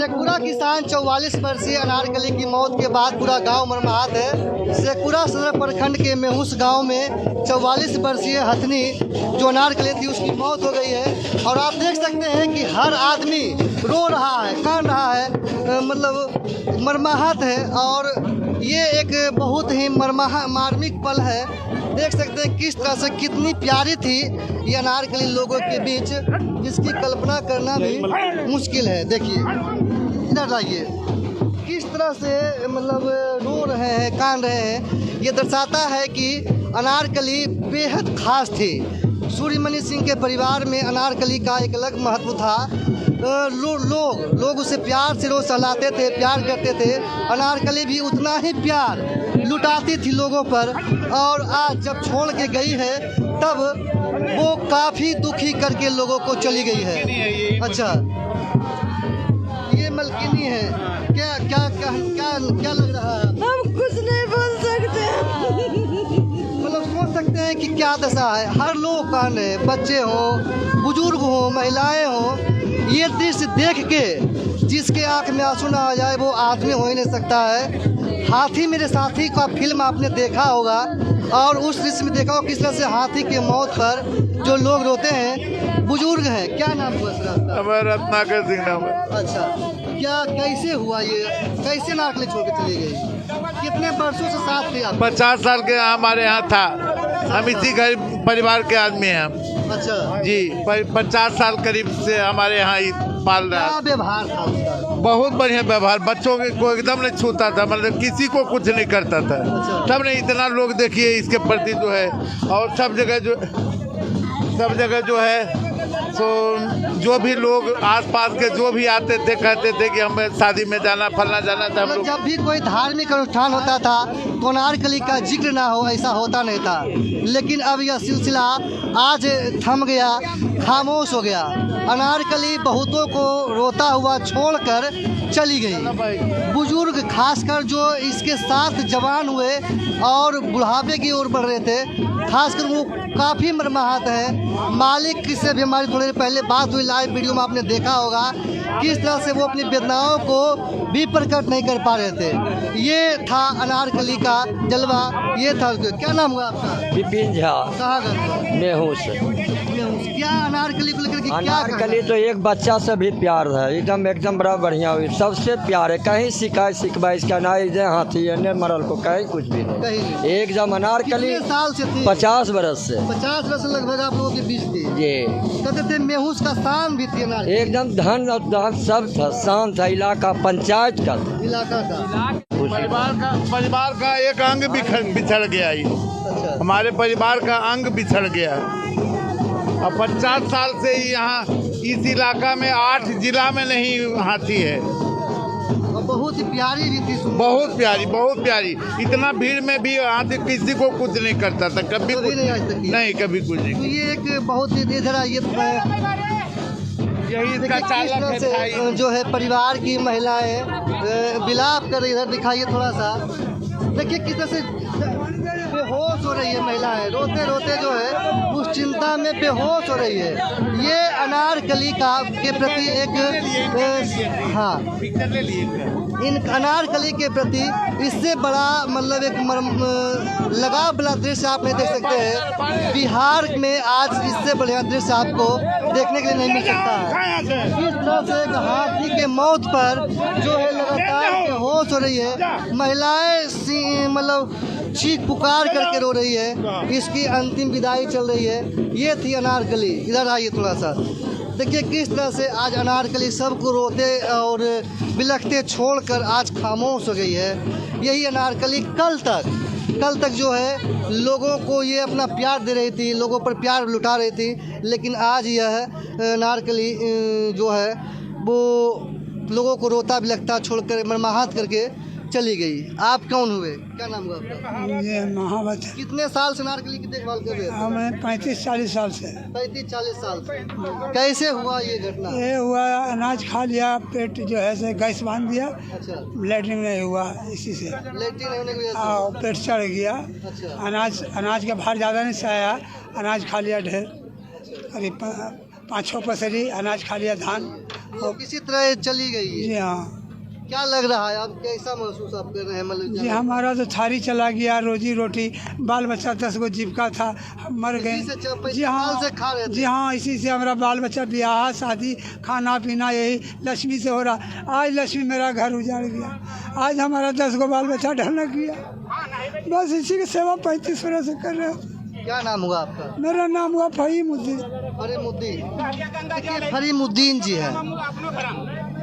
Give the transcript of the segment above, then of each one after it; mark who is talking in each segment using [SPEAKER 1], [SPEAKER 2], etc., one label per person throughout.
[SPEAKER 1] शेखपुरा किसान 44 वर्षीय अनारकली की मौत के बाद पूरा गांव मर्माहत है। शेखपुरा सदर प्रखंड के मेहुस गांव में 44 वर्षीय हथनी जो अनारकली थी उसकी मौत हो गई है और आप देख सकते हैं कि हर आदमी रो रहा है, कान रहा है, मतलब मर्माहत है। और ये एक बहुत ही मार्मिक पल है। देख सकते हैं किस तरह से कितनी प्यारी थी ये अनारकली लोगों के बीच, जिसकी कल्पना करना भी मुश्किल है। देखिए इधर आइए, किस तरह से मतलब रो रहे हैं, कान रहे हैं। ये दर्शाता है कि अनारकली बेहद खास थी। सूर्यमणि सिंह के परिवार में अनारकली का एक अलग महत्व था। लोग उसे प्यार से रोज सहलाते थे, प्यार करते थे। अनारकली भी उतना ही प्यार लुटाती थी लोगों पर। और आज जब छोड़ के गई है तब वो काफ़ी दुखी करके लोगों को चली गई है। अच्छा, ये मलकिनी है क्या? क्या क्या क्या, क्या लग रहा है?
[SPEAKER 2] हम कुछ नहीं बोल सकते।
[SPEAKER 1] मतलब सोच सकते हैं कि क्या दशा है। हर लोग कान रहे, बच्चे हों, बुजुर्ग हों, महिलाएं हों। ये दृश्य देख के जिसके आंख में आंसू ना आ जाए वो आदमी हो ही नहीं सकता है। हाथी मेरे साथी का फिल्म आपने देखा होगा और उस दृश्य में देखा होगा किस तरह से हाथी की मौत पर जो लोग रोते हैं। बुजुर्ग हैं, क्या नाम हुआ सर?
[SPEAKER 3] हमारा रत्नाकर सिंह नाम है।
[SPEAKER 1] अच्छा, क्या कैसे हुआ ये? कैसे अनारकली छोड़ के चली गई? कितने वर्षों से साथ थे आप?
[SPEAKER 3] 50 साल के हमारे यहाँ था। हम इसी घर परिवार के आदमी हैं।
[SPEAKER 1] अच्छा
[SPEAKER 3] जी, 50 साल करीब से हमारे यहाँ ही पाल रहा
[SPEAKER 1] क्या
[SPEAKER 3] है।
[SPEAKER 1] व्यवहार था उसका?
[SPEAKER 3] बहुत बढ़िया व्यवहार, बच्चों को एकदम नहीं छूता था, मतलब किसी को कुछ नहीं करता था। तब नहीं इतना लोग देखिए इसके प्रति जो है। और सब जगह जो है तो जो भी लोग आसपास के जो भी आते थे कहते थे कि हमें शादी में जाना, फलना जाना था। हम लोग
[SPEAKER 1] जब भी कोई धार्मिक अनुष्ठान होता था तो अनारकली का जिक्र ना हो ऐसा होता नहीं था। लेकिन अब यह सिलसिला आज थम गया, खामोश हो गया। अनारकली बहुतों को रोता हुआ छोड़कर चली गई। बुजुर्ग खासकर जो इसके साथ जवान हुए और बुढ़ापे की ओर बढ़ रहे थे, खासकर वो काफ़ी मर्माहत है। मालिक से भी हमारी थोड़ी देर पहले बात हुई, लाइव वीडियो में आपने देखा होगा किस तरह से वो अपनी वेदनाओं को भी प्रकट नहीं कर पा रहे थे। ये था अनारकली का जलवा, ये था। क्या नाम हुआ आपका?
[SPEAKER 4] विपिन झा।
[SPEAKER 1] कहाँ गए?
[SPEAKER 4] मेहुस।
[SPEAKER 1] क्या अनारकली को लेकर के क्या
[SPEAKER 4] अनारकली तो एक बच्चा से भी प्यार है, एकदम बड़ा बढ़िया हुई, सबसे प्यार है। कहीं शिकायत इसका ना इधर हाथी है मरल को कहीं कुछ भी नहीं। एकदम अनारकली
[SPEAKER 1] साल से थी?
[SPEAKER 4] 50 वर्ष से।
[SPEAKER 1] 50 वर्ष लगभग आप लोगों के बीच थी।
[SPEAKER 4] जी,
[SPEAKER 1] कहते थे मेहुस का स्थान भी थी अनारकली।
[SPEAKER 4] एकदम धन और दान सब था, शांत था, इलाका पंचायत का था।
[SPEAKER 1] इलाका का
[SPEAKER 3] परिवार का एक अंग बिछड़ गया ही।
[SPEAKER 1] अच्छा।
[SPEAKER 3] हमारे परिवार का अंग बिछड़ गया। और 50 साल से ही यहाँ इस इलाका में 8 जिला में नहीं हाथी है।
[SPEAKER 1] और बहुत ही प्यारी भी थी।
[SPEAKER 3] बहुत प्यारी। इतना भीड़ में भी हाथी किसी को कुछ नहीं करता था, कभी
[SPEAKER 1] नहीं आज तक
[SPEAKER 3] नहीं, कभी कुछ नहीं।
[SPEAKER 1] तो ये एक बहुत ही इधर आइए,
[SPEAKER 3] यही इसका चालक है।
[SPEAKER 1] जो है परिवार की महिलाएं विलाप कर रही, इधर दिखाइए थोड़ा सा। देखिए किस तरह से बेहोश हो रही है महिलाएं, रोते रोते जो है उस चिंता में बेहोश हो रही है। ये अनारकली का के प्रति एक हाँ, इन अनारकली के प्रति इससे बड़ा मतलब एक लगाव वाला दृश्य आप नहीं देख सकते हैं। बिहार में आज इससे बढ़िया दृश्य आपको देखने के लिए नहीं मिल सकता है। इस तरह से एक हाथी के मौत पर जो है लगातार बेहोश हो रही है। महिलाएं मतलब चीख पुकार करके रो रही है। इसकी अंतिम विदाई चल रही है। ये थी अनारकली। इधर आइए थोड़ा सा, देखिए किस तरह से आज अनारकली सबको रोते और बिलखते छोड़कर आज खामोश हो गई है। यही अनारकली कल तक जो है लोगों को ये अपना प्यार दे रही थी, लोगों पर प्यार लुटा रही थी। लेकिन आज यह अनारकली जो है वो लोगों को रोता बिलखता छोड़कर मर्माहत करके चली गई। आप कौन हुए? क्या नाम हुआ आपका?
[SPEAKER 5] ये महावत।
[SPEAKER 1] कितने साल से अनारकली की देखभाल कर रहे थे?
[SPEAKER 5] हमें 35-40 साल से।
[SPEAKER 1] 35-40 साल से। कैसे हुआ ये घटना?
[SPEAKER 5] ये हुआ अनाज खा लिया, पेट जो है से गैस बांध दिया।
[SPEAKER 1] अच्छा,
[SPEAKER 5] लैट्रिन नहीं हुआ, इसी से
[SPEAKER 1] लेटरिन होने की वजह से?
[SPEAKER 5] पेट चढ़ गया।
[SPEAKER 1] अच्छा,
[SPEAKER 5] अनाज का भार ज़्यादा नहीं सहाया, अनाज खा लिया ढेर, करीब 5-6 पसेरी अनाज खा लिया, धान।
[SPEAKER 1] तो किसी तरह चली गई है।
[SPEAKER 5] जी हाँ।
[SPEAKER 1] क्या लग रहा है, अब कैसा महसूस आप कर रहे हैं? मतलब
[SPEAKER 5] जी हमारा तो थारी चला गया, रोजी रोटी, बाल बच्चा 10 गो जीविका था, हम मर गए।
[SPEAKER 1] इसी से 35
[SPEAKER 5] जी हाँ,
[SPEAKER 1] साल से खा रहे थे।
[SPEAKER 5] जी हाँ, इसी से हमारा बाल बच्चा, ब्याह शादी, खाना पीना यही लक्ष्मी से हो रहा। आज लक्ष्मी मेरा घर उजाड़ गया, आज हमारा 10 गो बाल बच्चा ढलक गया। बस इसी की सेवा 35 वर्ष से कर रहे हैं।
[SPEAKER 1] क्या नाम हुआ आपका?
[SPEAKER 5] मेरा नाम हुआ फहीमुद्दीन।
[SPEAKER 1] देखिए फरीमुद्दीन जी है,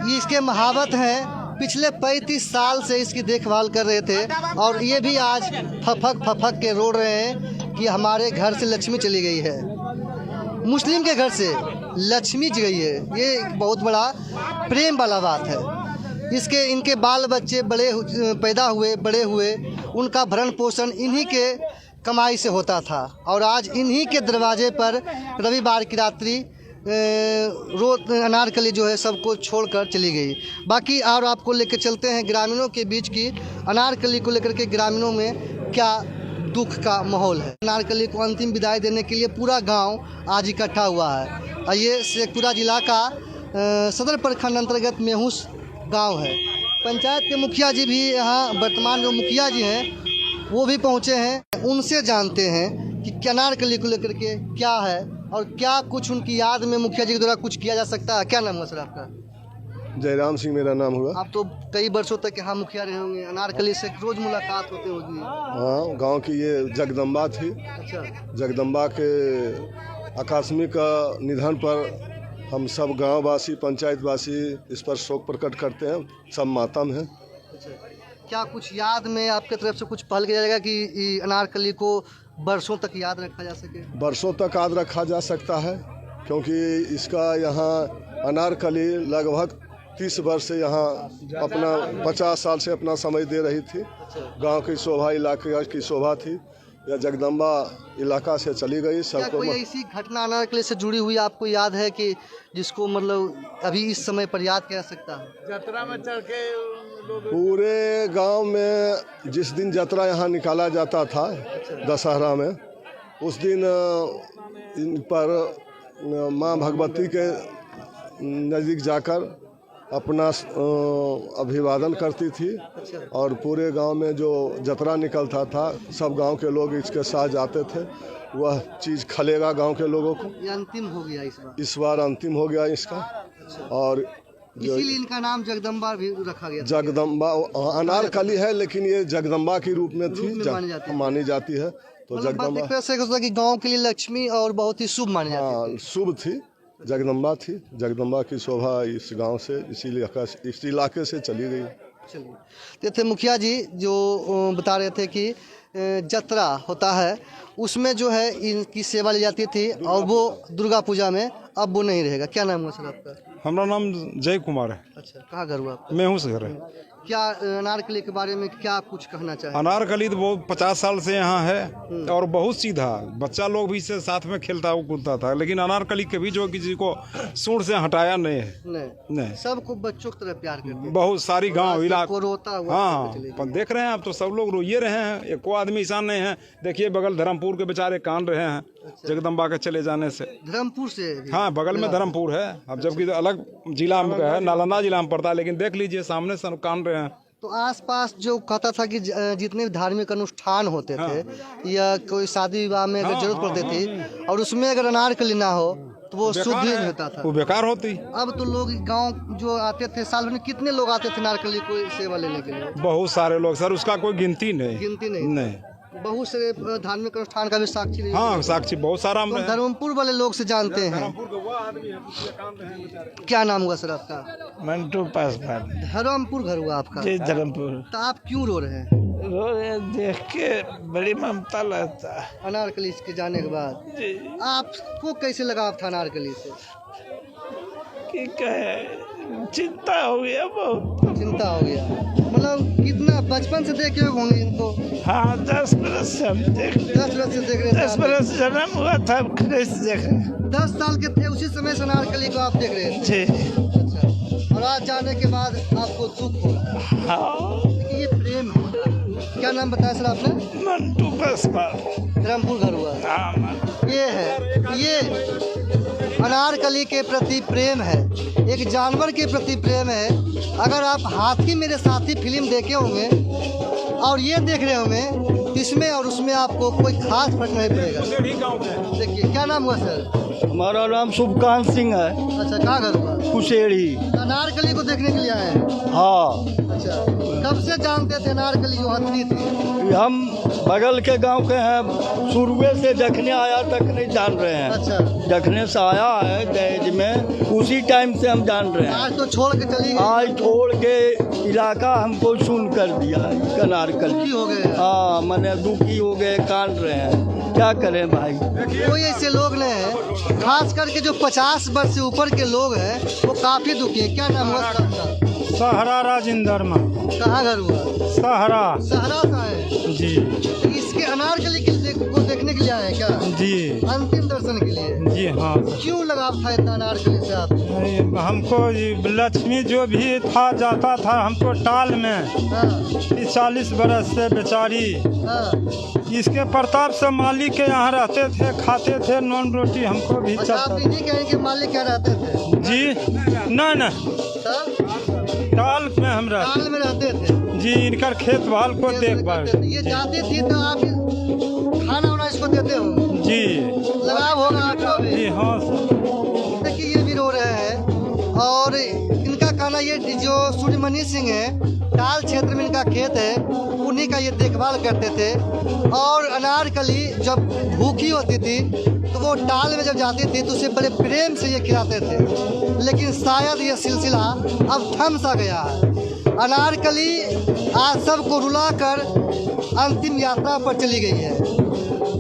[SPEAKER 1] ये इसके महावत हैं। पिछले 35 साल से इसकी देखभाल कर रहे थे और ये भी आज फफक के रो रहे हैं कि हमारे घर से लक्ष्मी चली गई है। मुस्लिम के घर से लक्ष्मी गई है, ये एक बहुत बड़ा प्रेम वाला बात है। इनके बाल बच्चे पैदा हुए, बड़े हुए, उनका भरण पोषण इन्हीं के कमाई से होता था और आज इन्हीं के दरवाजे पर रविवार की रात्रि अनारकली जो है सबको छोड़कर चली गई। बाकी और आपको लेकर चलते हैं ग्रामीणों के बीच की अनारकली को लेकर के ग्रामीणों में क्या दुख का माहौल है। अनारकली को अंतिम विदाई देने के लिए पूरा गांव आज इकट्ठा हुआ है। ये शेखपुरा जिला का सदर प्रखंड अंतर्गत मेहुस गांव है। पंचायत के मुखिया जी भी यहाँ, वर्तमान जो मुखिया जी हैं वो भी पहुँचे हैं। उनसे जानते हैं कि अनारकली को लेकर के क्या है और क्या कुछ उनकी याद में मुखिया जी के द्वारा कुछ किया जा सकता है। क्या नाम हुआ सर आपका?
[SPEAKER 6] जयराम सिंह मेरा नाम हुआ।
[SPEAKER 1] आप तो कई वर्षों तक यहाँ मुखिया रहे होंगे, अनारकली से रोज मुलाकात होते होगी।
[SPEAKER 6] हाँ, गांव की ये जगदम्बा थी।
[SPEAKER 1] अच्छा।
[SPEAKER 6] जगदम्बा के आकस्मिक निधन पर हम सब गांववासी, पंचायतवासी इस पर शोक प्रकट करते हैं, सब मातम हैं।
[SPEAKER 1] अच्छा, क्या कुछ याद में आपके तरफ से कुछ पहल किया जाएगा कि अनारकली को बरसों तक याद रखा जा सके?
[SPEAKER 6] बरसों तक याद रखा जा सकता है, क्योंकि इसका यहाँ अनारकली लगभग 30 वर्ष से यहाँ अपना 50 साल से अपना समय दे रही थी। गांव की शोभा, इलाके की शोभा थी। यह जगदम्बा इलाका से चली गई। सबको
[SPEAKER 1] कोई ऐसी घटना अनारकली से जुड़ी हुई आपको याद है कि जिसको मतलब अभी इस समय पर याद किया सकता है?
[SPEAKER 3] यात्रा में चढ़ के
[SPEAKER 6] पूरे गांव में जिस दिन यात्रा यहाँ निकाला जाता था दशहरा में, उस दिन इन पर माँ भगवती के नज़दीक जाकर अपना अभिवादन करती थी और पूरे गांव में जो यात्रा निकलता था सब गांव के लोग इसके साथ जाते थे। वह चीज़ खलेगा गांव के लोगों को।
[SPEAKER 1] ये अंतिम हो गया
[SPEAKER 6] इस बार अंतिम हो गया इसका। और
[SPEAKER 1] इसीलिए इनका नाम जगदम्बा भी रखा गया।
[SPEAKER 6] जगदम्बा अनारकली है, लेकिन ये जगदम्बा के रूप में थी, मानी जाती है। तो जगदम्बा
[SPEAKER 1] से कि गांव के लिए लक्ष्मी और बहुत ही शुभ मानी जाती है।
[SPEAKER 6] शुभ थी, जगदम्बा थी। जगदम्बा की शोभा इस गांव से, इस इलाके से चली गई।
[SPEAKER 1] चलिए, तो मुखिया जी जो बता रहे थे कि जत्रा होता है उसमें जो है इनकी सेवा ली जाती थी और वो दुर्गा पूजा में अब वो नहीं रहेगा। क्या नाम हुआ सर आपका?
[SPEAKER 7] हमारा नाम जय कुमार है।
[SPEAKER 1] अच्छा, कहाँ घर हुआ आपका?
[SPEAKER 7] मेहुस घर है।
[SPEAKER 1] क्या अनारकली के बारे में क्या कुछ कहना चाहिए?
[SPEAKER 7] अनारकली तो बहुत 50 साल से यहाँ है और बहुत सीधा, बच्चा लोग भी इससे साथ में खेलता कूदता था, लेकिन अनारकली कभी जो किसी को सूंड से हटाया नहीं है। नहीं,
[SPEAKER 1] सबको बच्चों की तरह प्यार करते हैं।
[SPEAKER 7] बहुत सारी गाँव इलाका
[SPEAKER 1] रोता हुआ।
[SPEAKER 7] हाँ, देख रहे हैं आप तो सब लोग रोइए रहे हैं। एक को आदमी ईशान नहीं है। देखिए बगल धर्मपुर के बेचारे कान रहे हैं जगदम्बा के चले जाने से।
[SPEAKER 1] धर्मपुर से? हाँ,
[SPEAKER 7] बगल में धर्मपुर है। अब जबकि अलग जिला में है, नालंदा जिला में पड़ता है, लेकिन देख लीजिए सामने से कान रहे हैं।
[SPEAKER 1] तो आसपास जो कहता था कि जितने भी धार्मिक अनुष्ठान होते थे या कोई शादी विवाह में अगर जरूरत पड़ती थी और उसमें अगर अनारकली ना हो तो वो शुद्ध नहीं होता था,
[SPEAKER 7] वो बेकार होती।
[SPEAKER 1] अब तो लोग गांव जो आते थे, साल भर में कितने लोग आते थे अनारकली को सेवा लेने के लिए?
[SPEAKER 7] बहुत सारे लोग सर, उसका कोई गिनती नहीं।
[SPEAKER 1] नहीं। बहुत से धार्मिक अनुष्ठान का भी साक्षी।
[SPEAKER 7] हाँ, साक्षी बहुत सारा।
[SPEAKER 1] तो धर्मपुर वाले लोग से जानते हैं। क्या नाम हुआ सर आपका?
[SPEAKER 8] मंटू पासवान।
[SPEAKER 1] धर्मपुर घर हुआ आपका?
[SPEAKER 8] जी, धर्मपुर।
[SPEAKER 1] तो आप क्यों रो रहे हैं?
[SPEAKER 8] रो रहे देख के बड़ी ममता लगता है
[SPEAKER 1] अनारकली के जाने के बाद।
[SPEAKER 8] जी।
[SPEAKER 1] आपको कैसे लगा था अनारकली से?
[SPEAKER 8] कि कहे, चिंता हो गया, बहुत
[SPEAKER 1] चिंता हो गया। मतलब कितना बचपन से देखे होंगे इनको?
[SPEAKER 8] हाँ, 10 बरस से हम देख
[SPEAKER 1] 10 बरस से देख रहे थे।
[SPEAKER 8] 10 बरस जन्म हुआ था, देख रहे।
[SPEAKER 1] 10 साल के थे उसी समय से अनारकली को आप देख रहे थे?
[SPEAKER 8] जी।
[SPEAKER 1] अच्छा, और आज जाने के बाद आपको दुख हो?
[SPEAKER 8] हाँ।
[SPEAKER 1] ये प्रेम है। क्या नाम बताया सर आपने?
[SPEAKER 8] मंटू पासवान।
[SPEAKER 1] धर्मपुर घर हुआ।
[SPEAKER 8] हाँ।
[SPEAKER 1] ये है, ये अनारकली के प्रति प्रेम है, एक जानवर के प्रति प्रेम है। अगर आप हाथी मेरे साथी फिल्म देखे होंगे और ये देख रहे होंगे, इसमें और उसमें आपको कोई खास फर्क नहीं पड़ेगा। देखिए, क्या नाम हुआ सर?
[SPEAKER 4] हमारा नाम शुभकांत सिंह है।
[SPEAKER 1] अच्छा, कहाँ घर हुआ?
[SPEAKER 4] कुशेड़ी।
[SPEAKER 1] अनारकली को देखने के लिए आए हैं?
[SPEAKER 4] हाँ।
[SPEAKER 1] अच्छा, कब से जानते थे अनारकली जो हथनी थी?
[SPEAKER 4] हम बगल के गांव के हैं, शुरुए से देखने आया तक नहीं जान रहे हैं।
[SPEAKER 1] अच्छा,
[SPEAKER 4] देखने से आया है दहेज में, उसी टाइम से हम जान रहे हैं।
[SPEAKER 1] आज तो छोड़ के चली गई।
[SPEAKER 4] आज छोड़ के इलाका हमको सुन कर दिया अनारकली।
[SPEAKER 1] दुखी हो गए।
[SPEAKER 4] हाँ, मैंने दुखी हो गए, कान रहे हैं, क्या करें भाई।
[SPEAKER 1] कोई ऐसे लोग ने हैं, खास करके जो 50 वर्ष से ऊपर के लोग हैं, वो काफी दुखी है। क्या नाम हुआ आपका?
[SPEAKER 8] सहरा राजेंद्र में।
[SPEAKER 1] कहाँ घर हुआ?
[SPEAKER 8] सहरा।
[SPEAKER 1] सहरा का है
[SPEAKER 8] जी
[SPEAKER 1] इसके अनारकली को देखने के लिए आए हैं क्या?
[SPEAKER 8] जी
[SPEAKER 1] अंतिम दर्शन के लिए?
[SPEAKER 8] जी हाँ।
[SPEAKER 1] क्यों लगाव था इतना अनारकली से आप?
[SPEAKER 8] हमको लक्ष्मी जो भी था जाता था हमको टाल में।
[SPEAKER 1] हाँ,
[SPEAKER 8] 40 बरस से बेचारी
[SPEAKER 1] हाँ।
[SPEAKER 8] इसके प्रताप से मालिक के यहाँ रहते थे, खाते थे नॉन रोटी, हमको भी
[SPEAKER 1] अच्छा, आप इन्हीं के इनके मालिक क्या रहते थे?
[SPEAKER 8] जी ना
[SPEAKER 1] सर,
[SPEAKER 8] टाल में हम रहते
[SPEAKER 1] टाल में रहते थे
[SPEAKER 8] जी। इनकर खेत भाल को देखभाल
[SPEAKER 1] करते थे। ये जाती थी तो आप खाना वाना इसको देते हो?
[SPEAKER 8] जी
[SPEAKER 1] लगाव होगा आपको भी।
[SPEAKER 8] जी हाँ।
[SPEAKER 1] देखिए, ये भी रो रहे हैं और इनका कहना ये जो सूर्यमणि सिंह है, टाल क्षेत्र में इनका खेत है, उन्हीं का ये देखभाल करते थे। और अनारकली जब भूखी होती थी तो वो टाल में जब जाती थी तो उसे बड़े प्रेम से ये खिलाते थे। लेकिन शायद ये सिलसिला अब थम सा गया है। अनारकली आज सबको रुलाकर अंतिम यात्रा पर चली गई है।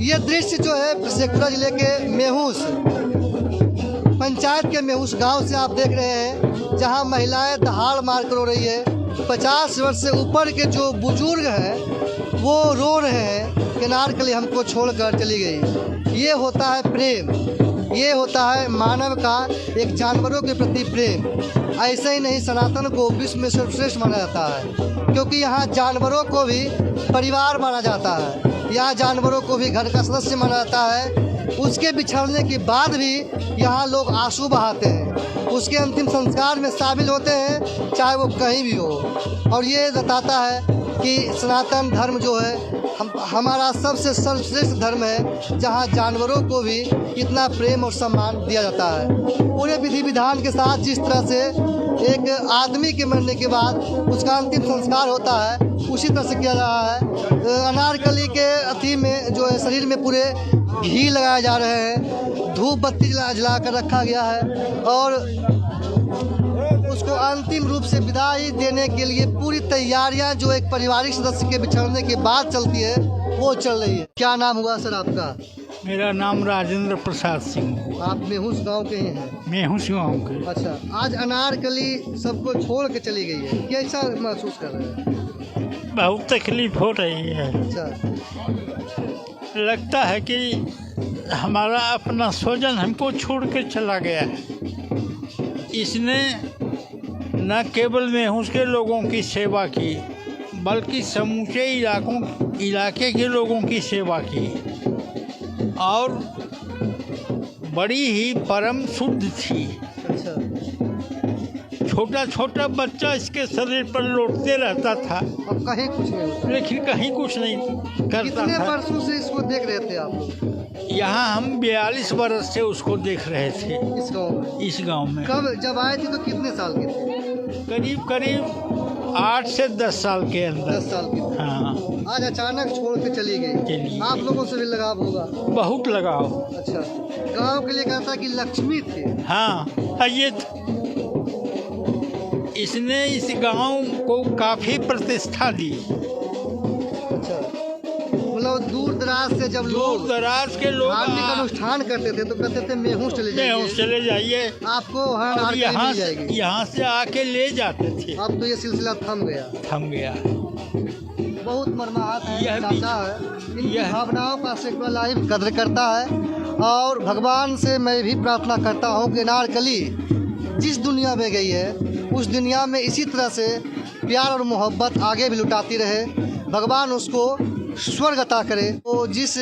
[SPEAKER 1] ये दृश्य जो है शेखपुरा जिले के मेहुस पंचायत के मेहुस गांव से आप देख रहे हैं, जहां महिलाएं दहाड़ मार कर रो रही है। 50 वर्ष से ऊपर के जो बुजुर्ग हैं वो रो रहे हैं कि अनारकली हमको छोड़कर चली गई। ये होता है प्रेम, ये होता है मानव का एक जानवरों के प्रति प्रेम। ऐसे ही नहीं, सनातन को विश्व में सर्वश्रेष्ठ माना जाता है, क्योंकि यहाँ जानवरों को भी परिवार माना जाता है, यहाँ जानवरों को भी घर का सदस्य माना जाता है। उसके बिछड़ने के बाद भी यहाँ लोग आंसू बहाते हैं, उसके अंतिम संस्कार में शामिल होते हैं, चाहे वो कहीं भी हो। और ये बताता है कि सनातन धर्म जो है हमारा सबसे सर्वश्रेष्ठ धर्म है, जहाँ जानवरों को भी इतना प्रेम और सम्मान दिया जाता है। पूरे विधि विधान के साथ जिस तरह से एक आदमी के मरने के बाद उसका अंतिम संस्कार होता है, उसी तरह से किया जा रहा है। अनारकली के अथी में जो है शरीर में पूरे घी लगाए जा रहे हैं, धूप बत्ती जला कर रखा गया है और उसको अंतिम रूप से विदाई देने के लिए पूरी तैयारियां जो एक पारिवारिक सदस्य के बिछड़ने के बाद चलती है वो चल रही है। क्या नाम हुआ सर आपका?
[SPEAKER 8] मेरा नाम राजेंद्र प्रसाद सिंह।
[SPEAKER 1] आप मेहुस गांव के ही हैं?
[SPEAKER 8] मेहुस गाँव के।
[SPEAKER 1] अच्छा, आज अनारकली सबको छोड़ के चली गई है, कैसा महसूस कर रहे हैं?
[SPEAKER 8] बहुत तकलीफ हो रही है।
[SPEAKER 1] अच्छा,
[SPEAKER 8] लगता है कि हमारा अपना स्वजन हमको छोड़ के चला गया है। इसने न केवल मेहुस के लोगों की सेवा की, बल्कि समूचे इलाके के लोगों की सेवा की और बड़ी ही परम शुद्ध थी।
[SPEAKER 1] अच्छा,
[SPEAKER 8] छोटा छोटा बच्चा इसके शरीर पर लौटते रहता था,
[SPEAKER 1] अब कहीं कुछ नहीं होता।
[SPEAKER 8] लेकिन कहीं कुछ नहीं करता
[SPEAKER 1] कितने
[SPEAKER 8] था।
[SPEAKER 1] वर्षों से इसको देख रहे थे आप लोग?
[SPEAKER 8] यहाँ हम 42 बरस से उसको देख रहे थे
[SPEAKER 1] इस गांव में?
[SPEAKER 8] इस गांव में।
[SPEAKER 1] कब जब आए थे तो कितने साल के थे?
[SPEAKER 8] करीब 8 से 10 साल के अंदर।
[SPEAKER 1] 10 साल के थे।
[SPEAKER 8] हाँ,
[SPEAKER 1] आज अचानक छोड़ के चली गई।
[SPEAKER 8] चली।
[SPEAKER 1] आप लोगों से भी लगाव होगा?
[SPEAKER 8] बहुत लगाव।
[SPEAKER 1] अच्छा, गांव के लिए कहता कि लक्ष्मी थी।
[SPEAKER 8] हाँ, ये इसने इस गांव को काफी प्रतिष्ठा दी।
[SPEAKER 1] अच्छा, मतलब दूर दराज से जब लोग
[SPEAKER 8] दूर दराज के लोग
[SPEAKER 1] धार्मिक अनुष्ठान करते थे तो कहते थे मेहुस चले जाइए,
[SPEAKER 8] चले जाइए,
[SPEAKER 1] आपको वहाँ अनारकली
[SPEAKER 8] यहाँ
[SPEAKER 1] मिल जाएगी।
[SPEAKER 8] यहाँ से आके ले जाते थे।
[SPEAKER 1] अब तो ये सिलसिला थम गया।
[SPEAKER 8] थम गया।
[SPEAKER 1] बहुत मर्माहत है,
[SPEAKER 8] यह
[SPEAKER 1] चाचा है, इनकी
[SPEAKER 8] यह-
[SPEAKER 1] भावनाओं का शेखपुरा लाइव कद्र करता है। और भगवान से मैं भी प्रार्थना करता हूँ कि अनारकली जिस दुनिया में गई है उस दुनिया में इसी तरह से प्यार और मोहब्बत आगे भी लुटाती रहे। भगवान उसको स्वर्ग अता करे। वो जिस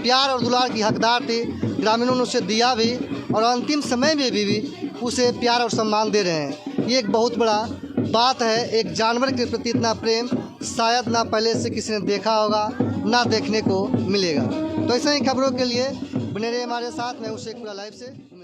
[SPEAKER 1] प्यार और दुलार की हकदार थी ग्रामीणों ने उसे दिया भी और अंतिम समय में भी उसे प्यार और सम्मान दे रहे हैं। ये एक बहुत बड़ा बात है। एक जानवर के प्रति इतना प्रेम शायद ना पहले से किसी ने देखा होगा, ना देखने को मिलेगा। तो ऐसे ही खबरों के लिए बने रहिए हमारे साथ। मैं शेखपुरा लाइव से।